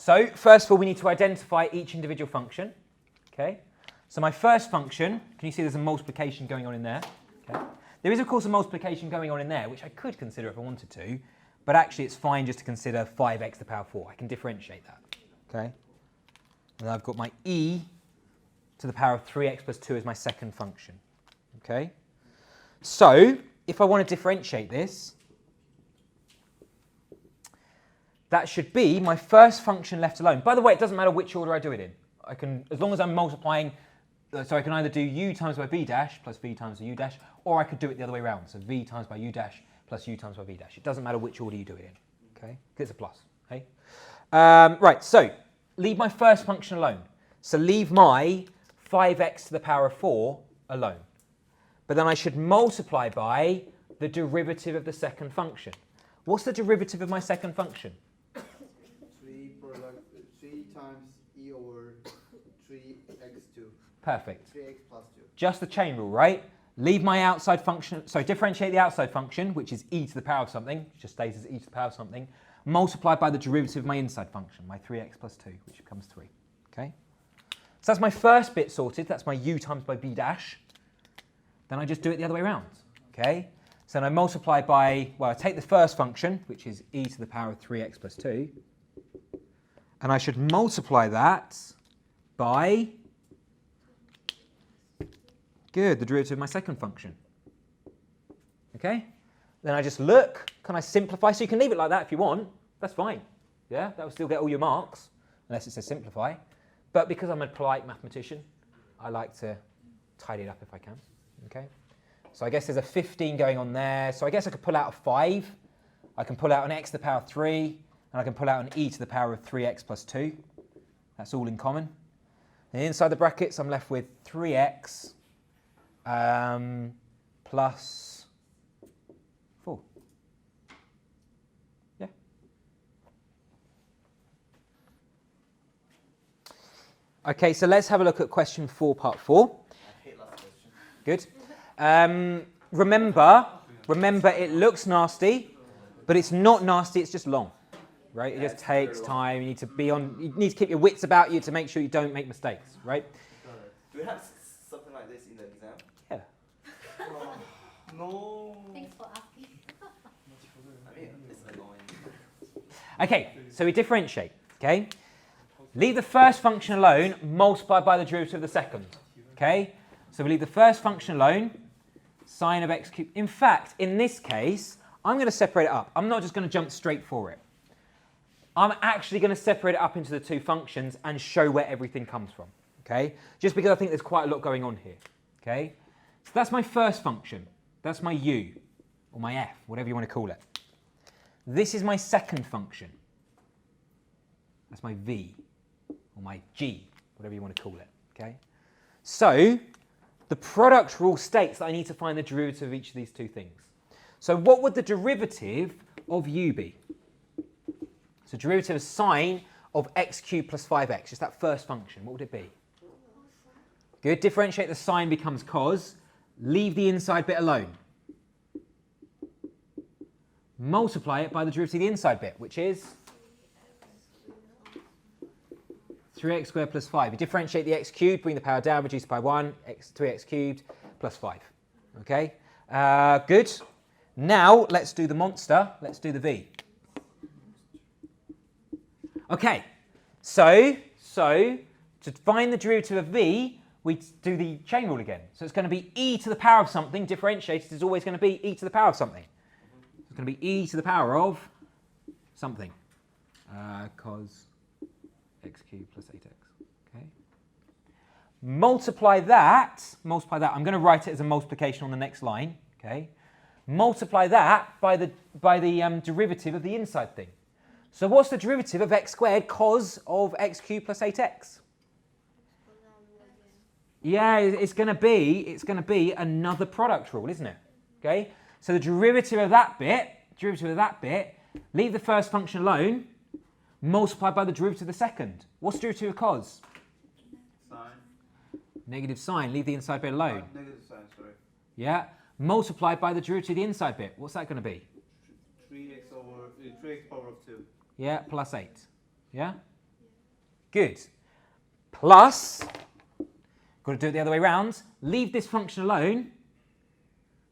So first of all, we need to identify each individual function. Okay. So my first function, can you see there's a multiplication going on in there? Okay. There is, of course, a multiplication going on in there, which I could consider if I wanted to, but actually it's fine just to consider 5x to the power 4. I can differentiate that. Okay. And I've got my e to the power of 3x plus 2 as my second function. Okay. So if I want to differentiate this, that should be my first function left alone. By the way, it doesn't matter which order I do it in. I can, as long as I'm multiplying, so I can either do u times by v dash plus v times by u dash, or I could do it the other way around. So v times by u dash plus u times by v dash. It doesn't matter which order you do it in. Okay, because it's a plus. Okay. Right. So leave my first function alone. So leave my 5x to the power of 4 alone. But then I should multiply by the derivative of the second function. What's the derivative of my second function? 3 times e over 3x2. Perfect. 3x plus 2. Just the chain rule, right? Leave my outside function, so differentiate the outside function, which is e to the power of something, it just stays as e to the power of something, multiplied by the derivative of my inside function, my 3x plus 2, which becomes 3. Okay? So that's my first bit sorted. That's my u times by b dash. Then I just do it the other way around. Okay? So then I multiply by, well, I take the first function, which is e to the power of 3x plus 2, and I should multiply that by, good, the derivative of my second function. Okay? Then I just look, can I simplify? So you can leave it like that if you want. That's fine. Yeah, that will still get all your marks, unless it says simplify. But because I'm a polite mathematician, I like to tidy it up if I can. Okay? So I guess there's a 15 going on there. So I guess I could pull out a 5. I can pull out an x to the power of 3. And I can pull out an e to the power of 3x plus 2. That's all in common. And inside the brackets, I'm left with 3x plus 4. Yeah. Okay, so let's have a look at question 4, part 4. I hate last question. Good. Remember, it looks nasty, but it's not nasty, it's just long. Right? It just takes time. You need to keep your wits about you to make sure you don't make mistakes, right? Do we have something like this in the exam? Yeah. No. Thanks for asking. I mean, it's annoying. Okay, so we differentiate, okay? Leave the first function alone, multiply by the derivative of the second, okay? So we leave the first function alone, sine of x cubed. In fact, in this case, I'm going to separate it up. I'm not just going to jump straight for it. I'm actually going to separate it up into the two functions and show where everything comes from, okay? Just because I think there's quite a lot going on here, okay? So that's my first function. That's my u, or my f, whatever you want to call it. This is my second function. That's my v, or my g, whatever you want to call it, okay? So the product rule states that I need to find the derivative of each of these two things. So what would the derivative of u be? So derivative of sine of x cubed plus 5x, just that first function, what would it be? Good, differentiate the sine becomes cos, leave the inside bit alone. Multiply it by the derivative of the inside bit, which is 3x squared plus 5. You differentiate the x cubed, bring the power down, reduce by 1, 3x cubed plus 5. Okay, good. Now let's do the monster, let's do the v. Okay, so to find the derivative of v, we do the chain rule again. So it's going to be e to the power of something, differentiated is always going to be e to the power of something. So it's going to be e to the power of something, cos x cubed plus 8x. Okay. Multiply that, I'm going to write it as a multiplication on the next line. Okay. Multiply that by the derivative of the inside thing. So what's the derivative of x squared cos of x cubed plus 8x? Yeah, it's going to be another product rule, isn't it? Okay. So the derivative of that bit, leave the first function alone, multiply by the derivative of the second. What's the derivative of cos? Sine. Negative sine. Leave the inside bit alone. Negative sine, sorry. Yeah. Multiplied by the derivative of the inside bit. What's that going to be? 3x power of 2. Yeah, plus 8. Yeah? Good. Plus, got to do it the other way around. Leave this function alone.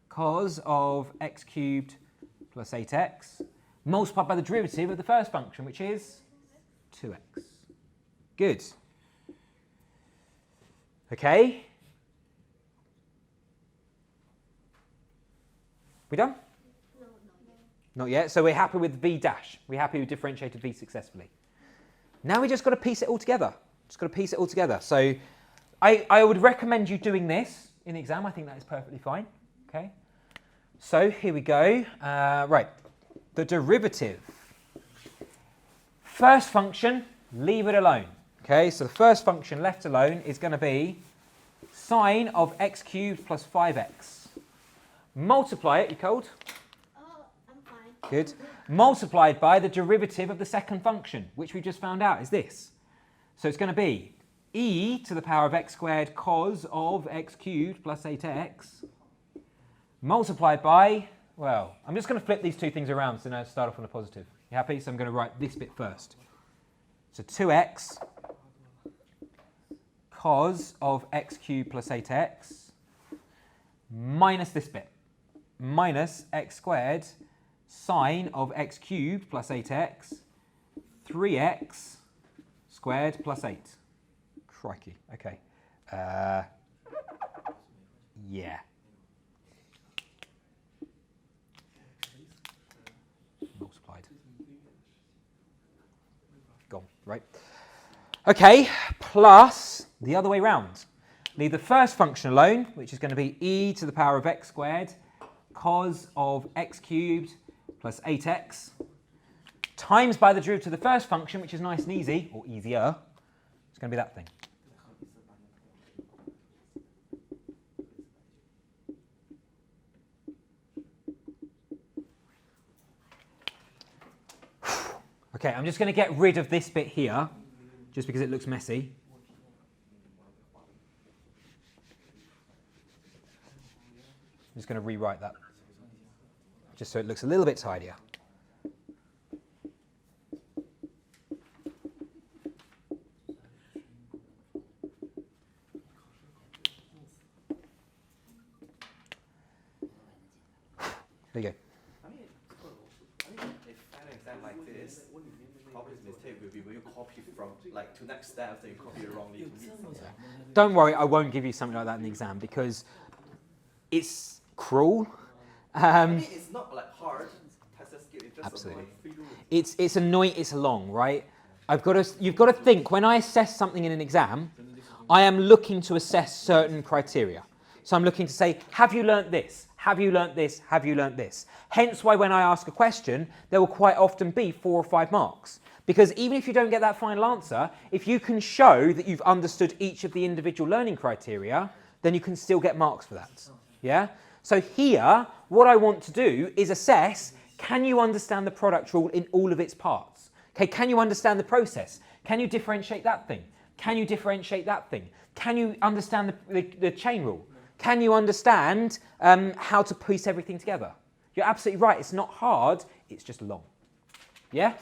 Cos of x cubed plus 8x multiplied by the derivative of the first function, which is 2x. Good. Okay. We done? No, Not yet. So we're happy with v dash. We're happy we differentiated v successfully. Now we just got to piece it all together. Just got to piece it all together. So I would recommend you doing this in the exam. I think that is perfectly fine. Okay. So here we go. Right. The derivative. First function, leave it alone. Okay. So the first function left alone is going to be sine of x cubed plus 5x. Multiply it, you cold? Oh, I'm fine. Good. Multiplied by the derivative of the second function, which we just found out is this. So it's going to be e to the power of x squared cos of x cubed plus 8x multiplied by, well, I'm just going to flip these two things around so now I start off on a positive. You happy? So I'm going to write this bit first. So 2x cos of x cubed plus 8x minus this bit. Minus x squared sine of x cubed plus 8x 3x squared plus 8. Crikey. Okay. Yeah. Multiplied. Gone. Right. Okay. Plus the other way round. Leave the first function alone, which is going to be e to the power of x squared cos of x cubed plus 8x times by the derivative of the first function, which is nice and easy, or easier. It's going to be that thing. Okay, I'm just going to get rid of this bit here, just because it looks messy. I'm just going to rewrite that, just so it looks a little bit tidier. There you go. I mean, if an exam like this, copy mistake will be when you copy from like to next step, then you copy it wrongly. Don't worry, I won't give you something like that in the exam because it's cruel. I mean, it's not like hard. Test skill, it's just Absolutely. annoying. It's annoying. It's long, right? You've got to think. When I assess something in an exam, I am looking to assess certain criteria. So I'm looking to say, have you learnt this? Have you learnt this? Have you learnt this? Hence why when I ask a question, there will quite often be 4 or 5 marks. Because even if you don't get that final answer, if you can show that you've understood each of the individual learning criteria, then you can still get marks for that. Yeah? So here, what I want to do is assess, can you understand the product rule in all of its parts? Okay, can you understand the process? Can you differentiate that thing? Can you differentiate that thing? Can you understand the chain rule? Can you understand how to piece everything together? You're absolutely right. It's not hard. It's just long. Yeah?